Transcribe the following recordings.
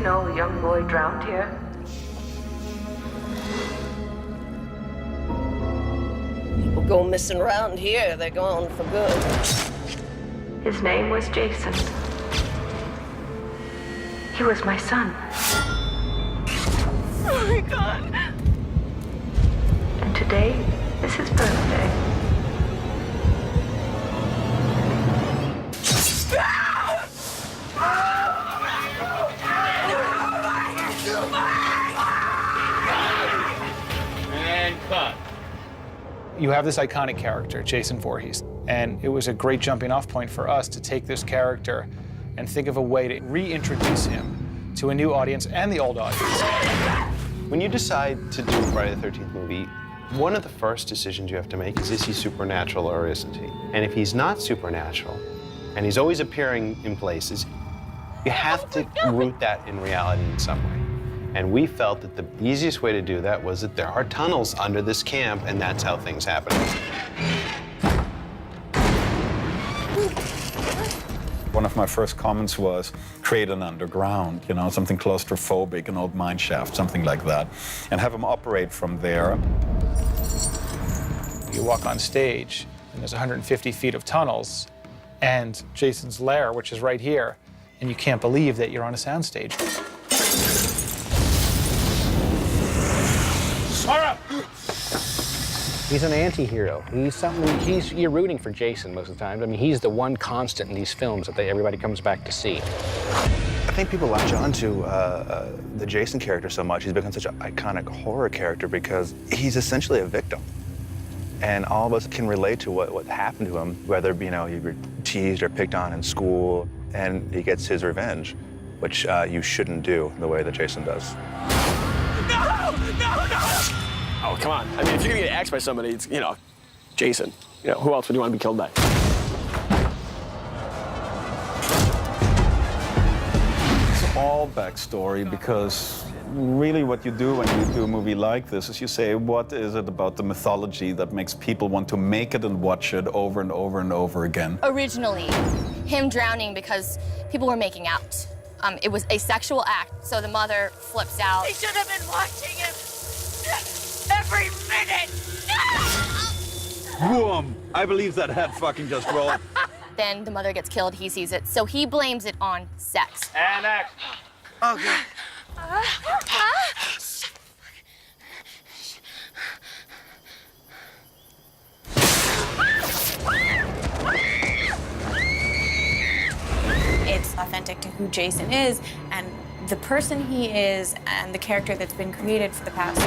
know a young boy drowned here? People go missing around here, they're gone for good. His name was Jason. He was my son. Oh my God. And today is his birthday. And cut. You have this iconic character, Jason Voorhees, and it was a great jumping off point for us to take this character and think of a way to reintroduce him to a new audience and the old audience. When you decide to do a Friday the 13th movie, one of the first decisions you have to make is he supernatural or isn't he? And if he's not supernatural, and he's always appearing in places, you have to root that in reality in some way. And we felt that the easiest way to do that was that there are tunnels under this camp, and that's how things happen. One of my first comments was, create an underground, you know, something claustrophobic, an old mine shaft, something like that, and have them operate from there. You walk on stage, and there's 150 feet of tunnels, and Jason's lair, which is right here, and you can't believe that you're on a soundstage. He's an anti-hero. He's something, you're rooting for Jason most of the time. I mean, he's the one constant in these films that everybody comes back to see. I think people latch on to the Jason character so much. He's become such an iconic horror character because he's essentially a victim. And all of us can relate to what happened to him, whether, you know, you were teased or picked on in school, and he gets his revenge, which you shouldn't do the way that Jason does. No! No, no! Oh, come on. I mean, if you're gonna get axed by somebody, it's, you know, Jason. You know, who else would you want to be killed by? It's all backstory because really what you do when you do a movie like this is you say, what is it about the mythology that makes people want to make it and watch it over and over and over again? Originally, him drowning because people were making out. It was a sexual act, so the mother flips out. They should have been watching him every minute. Boom! I believe that head fucking just rolled. Then the mother gets killed, he sees it, so he blames it on sex. And act. Okay. It's authentic to who Jason is and the person he is and the character that's been created for the past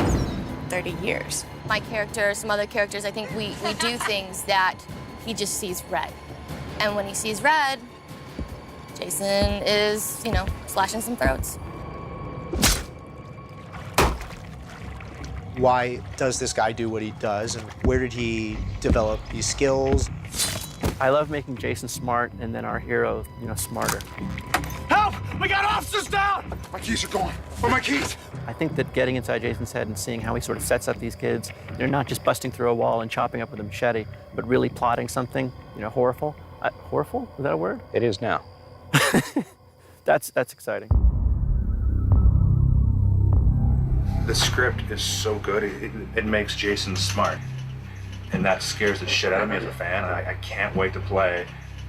30 years. My character, some other characters, I think we do things that he just sees red. And when he sees red, Jason is, you know, slashing some throats. Why does this guy do what he does, and where did he develop these skills? I love making Jason smart and then our hero, you know, smarter. Help! We got officers down! My keys are gone. Where are my keys? I think that getting inside Jason's head and seeing how he sort of sets up these kids, they're not just busting through a wall and chopping up with a machete, but really plotting something, you know, horrible. Horrible? Is that a word? It is now. That's exciting. The script is so good, it makes Jason smart. And that scares the shit out of me as a fan. I can't wait to play.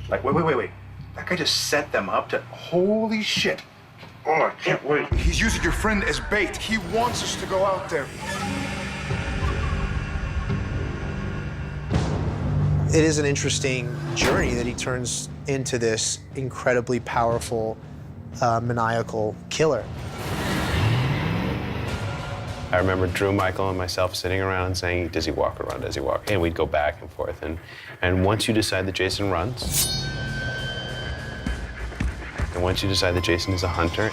Like, wait. That guy just set them up to, holy shit. Oh, I can't wait. He's using your friend as bait. He wants us to go out there. It is an interesting journey that he turns into this incredibly powerful, maniacal killer. I remember Drew, Michael, and myself sitting around and saying, does he walk or run? Does he walk? And we'd go back and forth. And once you decide that Jason runs, and once you decide that Jason is a hunter,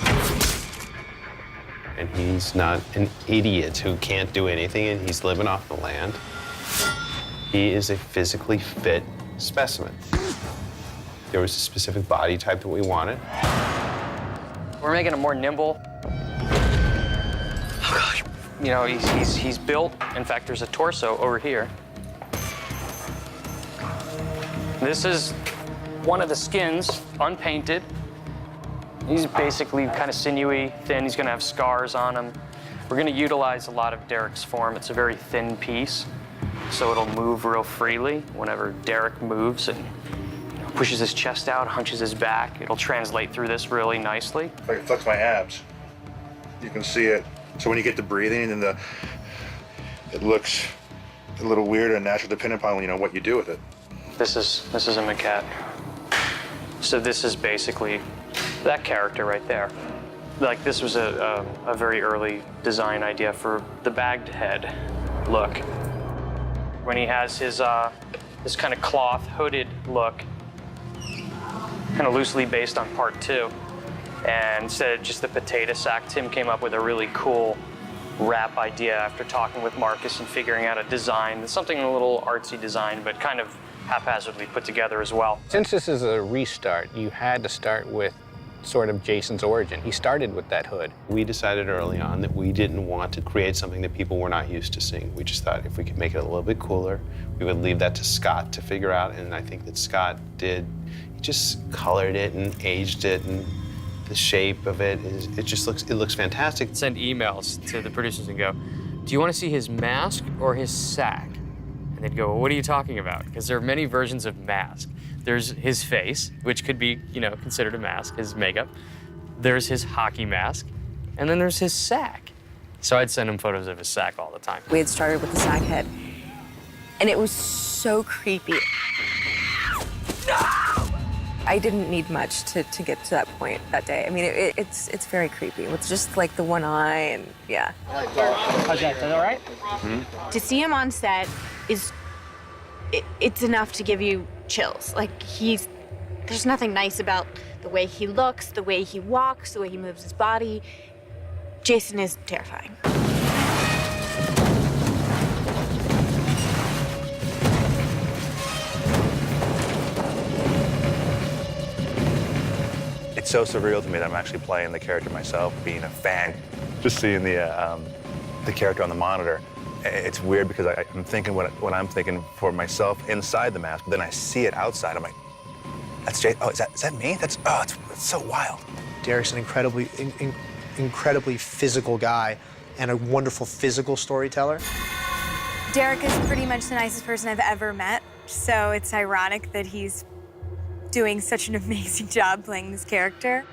and he's not an idiot who can't do anything and he's living off the land, he is a physically fit specimen. There was a specific body type that we wanted. We're making him more nimble. You know, he's built. In fact, there's a torso over here. This is one of the skins, unpainted. He's basically kind of sinewy, thin. He's going to have scars on him. We're going to utilize a lot of Derek's form. It's a very thin piece, so it'll move real freely whenever Derek moves and pushes his chest out, hunches his back. It'll translate through this really nicely. If I flex my abs, you can see it. So when you get the breathing and it looks a little weird and natural depending upon what you do with it. This is a maquette. So this is basically that character right there. Like, this was a very early design idea for the bagged head look. When he has his this kind of cloth hooded look, kind of loosely based on part 2. And instead of just the potato sack, Tim came up with a really cool wrap idea after talking with Marcus and figuring out a design. It's something a little artsy design, but kind of haphazardly put together as well. Since this is a restart, you had to start with sort of Jason's origin. He started with that hood. We decided early on that we didn't want to create something that people were not used to seeing. We just thought if we could make it a little bit cooler, we would leave that to Scott to figure out, and I think that Scott did. He just colored it and aged it, and the shape of it looks fantastic. Send emails to the producers and go, do you want to see his mask or his sack? And they'd go, well, what are you talking about? Because there are many versions of mask. There's his face, which could be, considered a mask, his makeup. There's his hockey mask, and then there's his sack. So I'd send him photos of his sack all the time. We had started with the sack head, and it was so creepy. No! I didn't need much to get to that point that day. I mean, it's very creepy with just like the one eye and yeah. How's that? Is that all right? Mm-hmm. To see him on set it's enough to give you chills. Like, there's nothing nice about the way he looks, the way he walks, the way he moves his body. Jason is terrifying. It's so surreal to me that I'm actually playing the character myself, being a fan, just seeing the character on the monitor. It's weird because I'm thinking what I'm thinking for myself inside the mask, but then I see it outside. I'm like, that's Jay. Oh, is that me? It's so wild. Derek's an incredibly physical guy and a wonderful physical storyteller. Derek is pretty much the nicest person I've ever met, so it's ironic that he's doing such an amazing job playing this character.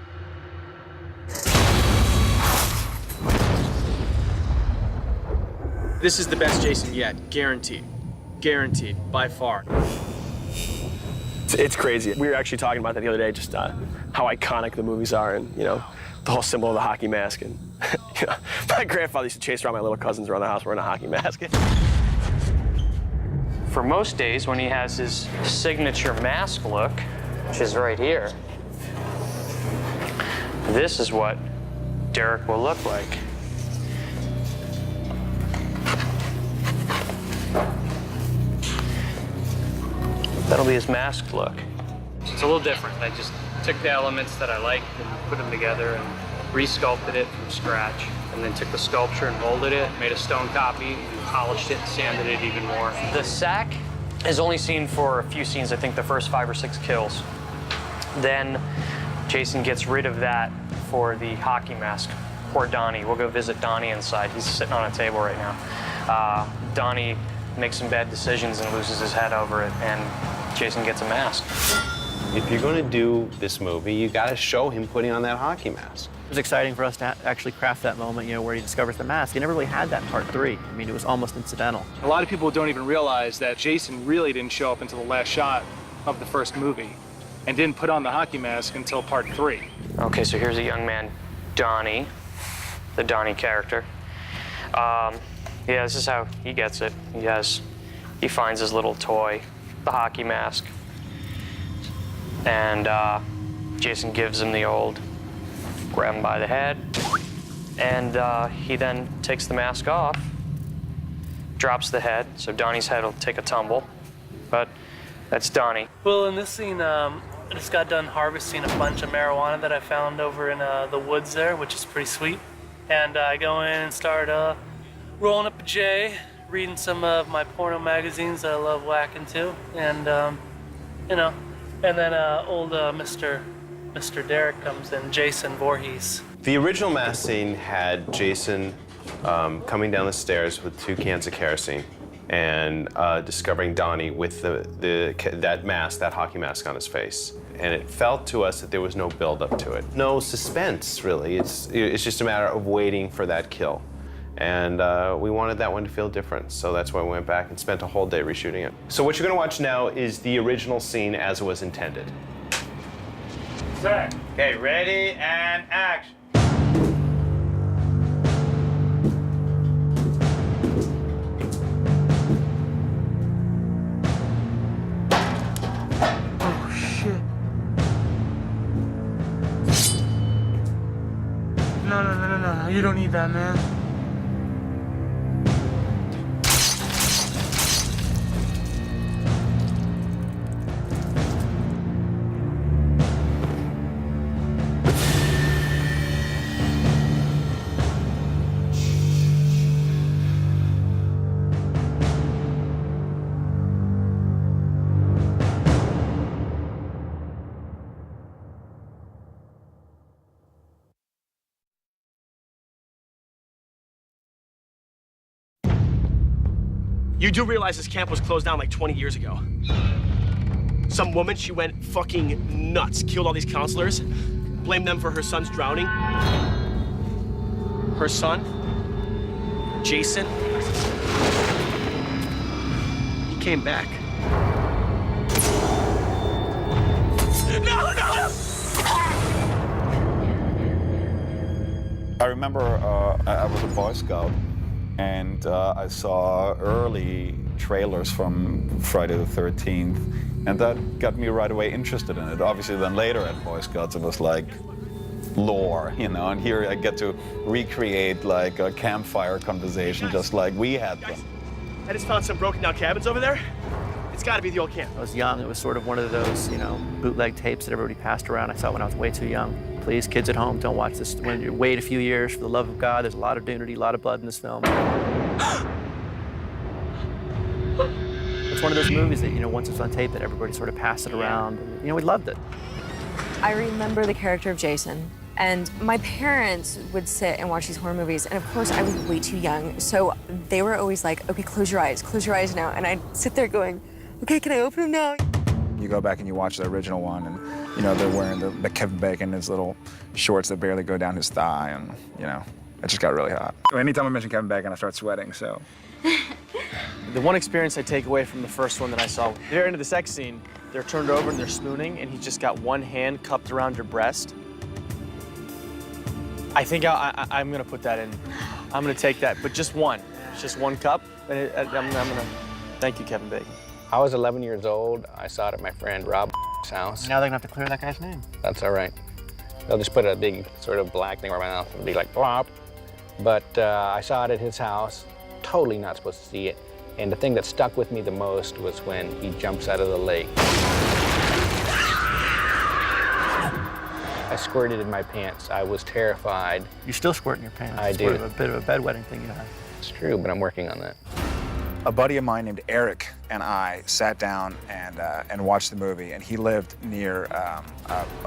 This is the best Jason yet, guaranteed. Guaranteed, by far. It's crazy. We were actually talking about that the other day, just how iconic the movies are, and the whole symbol of the hockey mask. And my grandfather used to chase around my little cousins around the house wearing a hockey mask. For most days, when he has his signature mask look, which is right here, this is what Derek will look like. That'll be his mask look. It's a little different. I just took the elements that I liked and put them together and re-sculpted it from scratch, and then took the sculpture and molded it, made a stone copy, and polished it and sanded it even more. The sack is only seen for a few scenes, I think the first 5 or 6 kills. Then Jason gets rid of that for the hockey mask. Poor Donnie. We'll go visit Donnie inside. He's sitting on a table right now. Donnie makes some bad decisions and loses his head over it, and Jason gets a mask. If you're going to do this movie, you got to show him putting on that hockey mask. It was exciting for us to actually craft that moment, where he discovers the mask. He never really had that in part 3. I mean, it was almost incidental. A lot of people don't even realize that Jason really didn't show up until the last shot of the first movie and didn't put on the hockey mask until part 3. Okay, so here's a young man, Donnie, the Donnie character. Yeah, this is how he gets it. He finds his little toy, the hockey mask, and Jason gives him the old grab him by the head, and he then takes the mask off, drops the head, so Donnie's head will take a tumble, but that's Donnie. Well, in this scene, I just got done harvesting a bunch of marijuana that I found over in the woods there, which is pretty sweet, and I go in and start rolling up a J, reading some of my porno magazines that I love whacking to, and and then old Mr. Mr. Derek comes in, Jason Voorhees. The original mask scene had Jason coming down the stairs with 2 cans of kerosene and discovering Donnie with that mask, that hockey mask on his face. And it felt to us that there was no build-up to it. No suspense, really. It's just a matter of waiting for that kill. And we wanted that one to feel different, so that's why we went back and spent a whole day reshooting it. So what you're gonna watch now is the original scene as it was intended. Set. Okay, ready and action. Oh, shit. No, you don't need that, man. You do realize this camp was closed down like 20 years ago. Some woman, she went fucking nuts, killed all these counselors, blamed them for her son's drowning. Her son, Jason, he came back. No! I remember I was a Boy Scout, and I saw early trailers from Friday the 13th, and that got me right away interested in it. Obviously, then later at Boy Scouts, it was like lore, you know, and here I get to recreate like a campfire conversation just like we had them. I just found some broken down cabins over there. It's gotta be the old camp. I was young. It was sort of one of those, you know, bootleg tapes that everybody passed around. I saw it when I was way too young. Please, kids at home, don't watch this. When you wait a few years, for the love of God, there's a lot of nudity, a lot of blood in this film. It's one of those movies that, you know, once it's on tape, that everybody sort of passed it around. And, you know, we loved it. I remember the character of Jason, and my parents would sit and watch these horror movies, and of course I was way too young, so they were always like, okay, close your eyes now, and I'd sit there going, okay, can I open them now? You go back and you watch the original one, and you know, they're wearing the Kevin Bacon, his little shorts that barely go down his thigh, and you know, it just got really hot. Anytime I mention Kevin Bacon, I start sweating, so. The one experience I take away from the first one that I saw, they're into the sex scene, they're turned over and they're spooning, and he's just got one hand cupped around your breast. I think I'm gonna put that in. I'm gonna take that, but just one. It's just one cup, and I'm gonna thank you, Kevin Bacon. I was 11 years old. I saw it at my friend Rob's house. Now they're gonna have to clear that guy's name. That's all right. They'll just put a big sort of black thing over my mouth and be like, plop. But I saw it at his house. Totally not supposed to see it. And the thing that stuck with me the most was when he jumps out of the lake. I squirted in my pants. I was terrified. You still squirt in your pants. I It's do. sort of a bit of a bedwetting thing you have. It's true, but I'm working on that. A buddy of mine named Eric and I sat down and watched the movie, and he lived near a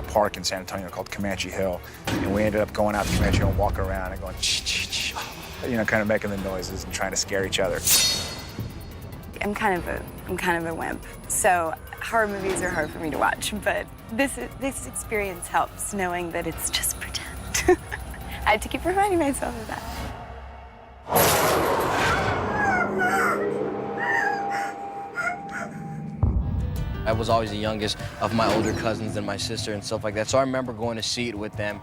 park in San Antonio called Comanche Hill, and we ended up going out to Comanche Hill and walking around and going, you know, kind of making the noises and trying to scare each other. I'm kind of a wimp, so horror movies are hard for me to watch, but this experience helps, knowing that it's just pretend. I had to keep reminding myself of that. I was always the youngest of my older cousins and my sister and stuff like that, so I remember going to see it with them.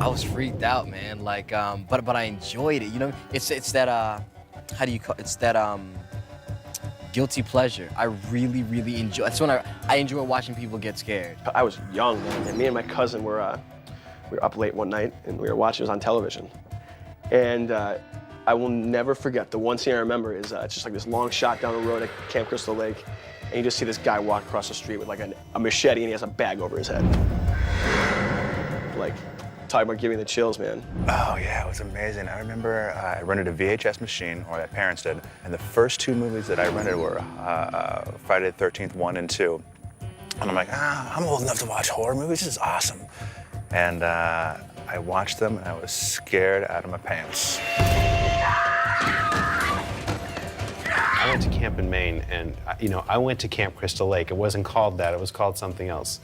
I was freaked out, man. Like, but I enjoyed it. You know, it's that how do you call it? It's that guilty pleasure. I really enjoy. That's when I enjoy watching people get scared. I was young, man, and me and my cousin were up late one night and we were watching. It was on television, and I will never forget the one scene I remember is it's just like this long shot down the road at Camp Crystal Lake, and you just see this guy walk across the street with like a machete, and he has a bag over his head. Like, talking about giving the chills, man. Oh yeah, it was amazing. I remember I rented a VHS machine, or my parents did, and the first two movies that I rented were Friday the 13th 1 and 2. And I'm like, I'm old enough to watch horror movies, this is awesome. And I watched them and I was scared out of my pants. I went to camp in Maine, and I went to Camp Crystal Lake. It wasn't called that, it was called something else.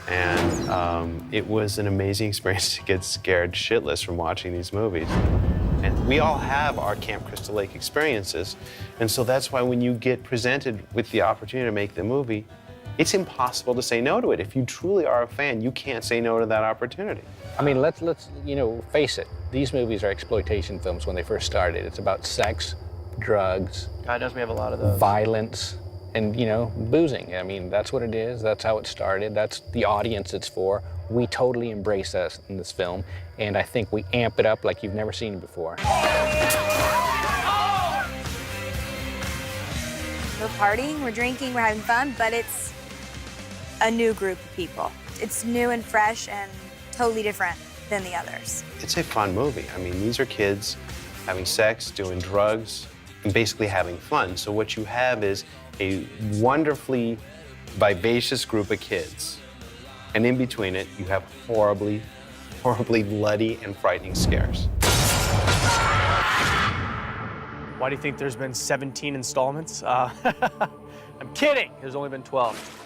And it was an amazing experience to get scared shitless from watching these movies. And we all have our Camp Crystal Lake experiences, and so that's why when you get presented with the opportunity to make the movie, it's impossible to say no to it. If you truly are a fan, you can't say no to that opportunity. I mean, let's face it. These movies are exploitation films when they first started. It's about sex, drugs. God knows we have a lot of those. Violence, and boozing. I mean, that's what it is. That's how it started. That's the audience it's for. We totally embrace that in this film, and I think we amp it up like you've never seen it before. We're partying, we're drinking, we're having fun, but it's a new group of people. It's new and fresh and totally different than the others. It's a fun movie. I mean, these are kids having sex, doing drugs, and basically having fun. So what you have is a wonderfully vivacious group of kids. And in between it, you have horribly, horribly bloody and frightening scares. Why do you think there's been 17 installments? I'm kidding. There's only been 12.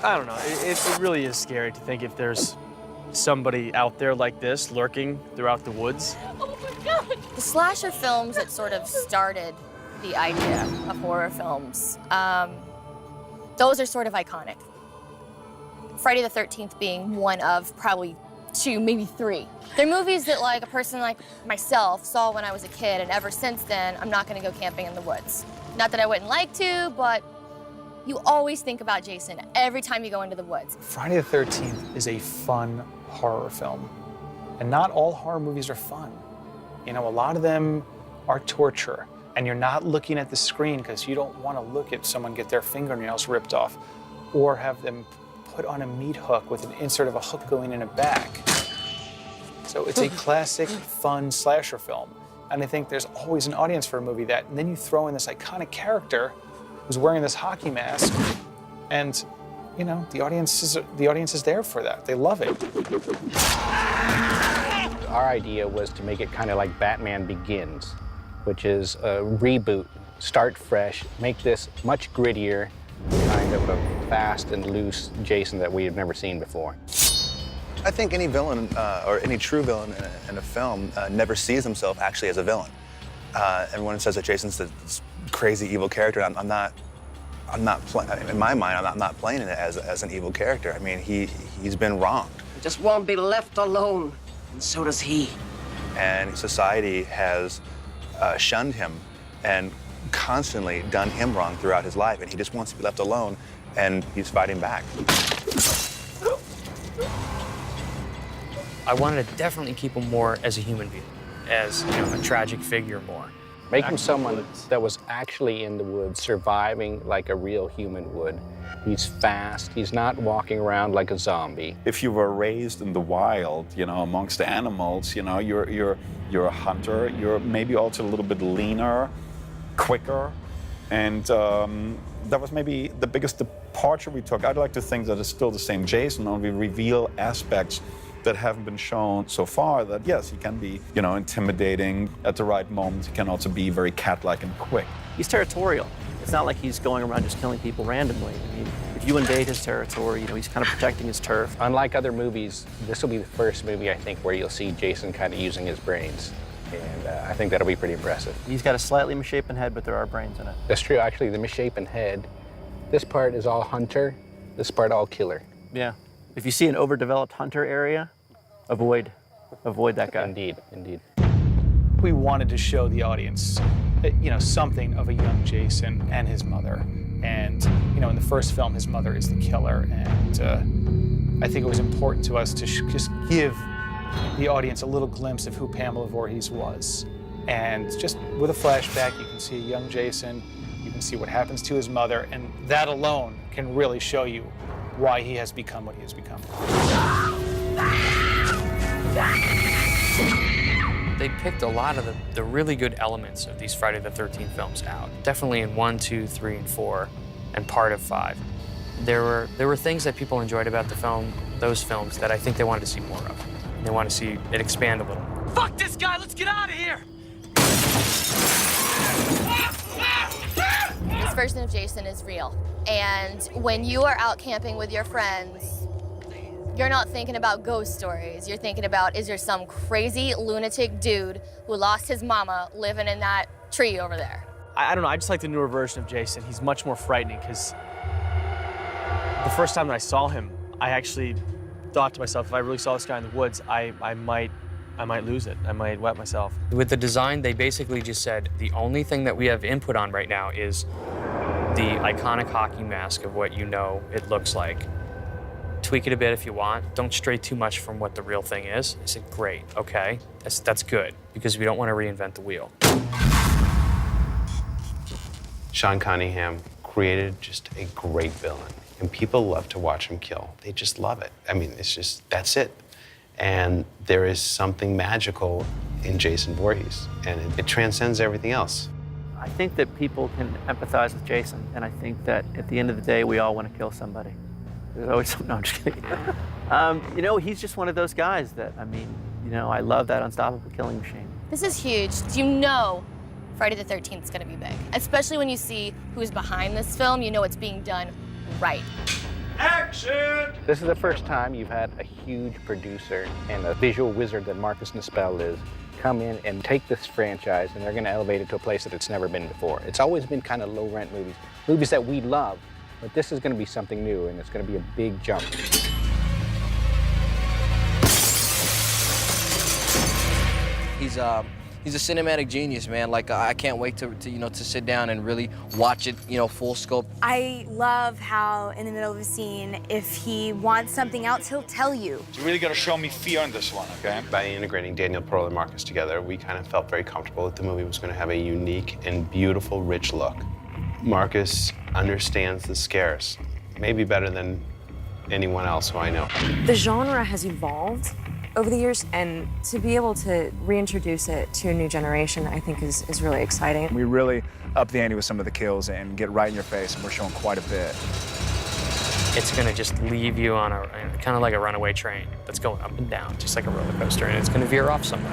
I don't know. It really is scary to think if there's somebody out there like this lurking throughout the woods. Oh my God! The slasher films that sort of started the idea of horror films, those are sort of iconic. Friday the 13th being one of probably 2, maybe 3. They're movies that like a person like myself saw when I was a kid, and ever since then, I'm not gonna go camping in the woods. Not that I wouldn't like to, but you always think about Jason every time you go into the woods. Friday the 13th is a fun horror film. And not all horror movies are fun. A lot of them are torture, and you're not looking at the screen because you don't want to look at someone get their fingernails ripped off or have them put on a meat hook with an insert of a hook going in a back. So it's a classic, fun slasher film. And I think there's always an audience for a movie that, and then you throw in this iconic character who's wearing this hockey mask, and the audience is there for that. They love it. Our idea was to make it kind of like Batman Begins, which is a reboot, start fresh, make this much grittier, kind of a fast and loose Jason that we have never seen before. I think any villain, or any true villain in a film, never sees himself actually as a villain. Everyone says that Jason's this crazy evil character. I'm not in my mind, I'm not playing it as an evil character. I mean, he's been wronged. Just won't be left alone, and so does he. And society has shunned him and constantly done him wrong throughout his life, and he just wants to be left alone, and he's fighting back. I wanted to definitely keep him more as a human being, as a tragic figure more. Make him someone that was actually in the woods, surviving like a real human would. He's fast, he's not walking around like a zombie. If you were raised in the wild, amongst the animals, you're a hunter. You're maybe also a little bit leaner, quicker, and that was maybe the biggest departure we took. I'd like to think that it's still the same Jason, only reveal aspects that haven't been shown so far, that yes, he can be, intimidating at the right moment. He can also be very cat-like and quick. He's territorial. It's not like he's going around just killing people randomly. I mean, if you invade his territory, he's kind of protecting his turf. Unlike other movies, this will be the first movie, I think, where you'll see Jason kind of using his brains. And I think that'll be pretty impressive. He's got a slightly misshapen head, but there are brains in it. That's true, actually, the misshapen head. This part is all hunter, this part all killer. Yeah. If you see an overdeveloped hunter area, avoid that guy. Indeed, indeed. We wanted to show the audience, something of a young Jason and his mother. And, in the first film, his mother is the killer. And I think it was important to us to just give the audience a little glimpse of who Pamela Voorhees was. And just with a flashback, you can see a young Jason, you can see what happens to his mother, and that alone can really show you why he has become what he has become. They picked a lot of the really good elements of these Friday the 13th films out. Definitely in 1, 2, 3, and 4, and part of 5. There were things that people enjoyed about those films that I think they wanted to see more of. They want to see it expand a little. Fuck this guy, let's get out of here! This version of Jason is real. And when you are out camping with your friends, you're not thinking about ghost stories. You're thinking about, is there some crazy lunatic dude who lost his mama living in that tree over there? I don't know, I just like the newer version of Jason. He's much more frightening because the first time that I saw him, I actually thought to myself, if I really saw this guy in the woods, I might lose it. I might wet myself. With the design, they basically just said the only thing that we have input on right now is the iconic hockey mask of what you know it looks like. Tweak it a bit if you want. Don't stray too much from what the real thing is. I said, great, okay. That's good, because we don't want to reinvent the wheel. Sean Cunningham created just a great villain, and people love to watch him kill. They just love it. I mean, it's just, that's it. And there is something magical in Jason Voorhees, and it transcends everything else. I think that people can empathize with Jason, and I think that at the end of the day, we all want to kill somebody. There's always some, no, I'm just kidding. You know, he's just one of those guys that, I mean, you know, I love that unstoppable killing machine. This is huge. You know Friday the 13th is gonna be big. Especially when you see who's behind this film, you know it's being done right. Action! This is the first time you've had a huge producer and a visual wizard that Marcus Nispel is come in and take this franchise, and they're going to elevate it to a place that it's never been before. It's always been kind of low-rent movies that we love, but this is going to be something new, and it's going to be a big jump. He's a cinematic genius, man. Like, I can't wait to sit down and really watch it, full scope. I love how in the middle of a scene, if he wants something else, he'll tell you. You really got to show me fear in this one, okay? By integrating Daniel Pearl and Marcus together, we kind of felt very comfortable that the movie was going to have a unique and beautiful, rich look. Marcus understands the scares, maybe better than anyone else who I know. The genre has evolved over the years, and to be able to reintroduce it to a new generation, I think is really exciting. We really up the ante with some of the kills and get right in your face, and we're showing quite a bit. It's going to just leave you on a kind of like a runaway train that's going up and down, just like a roller coaster, and it's going to veer off somewhere.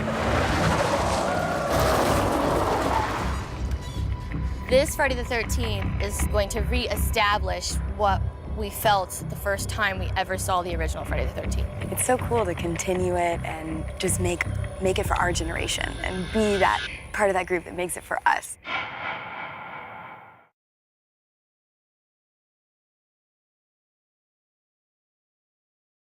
This Friday the 13th is going to reestablish what we felt the first time we ever saw the original Friday the 13th. It's so cool to continue it and just make it for our generation and be that part of that group that makes it for us.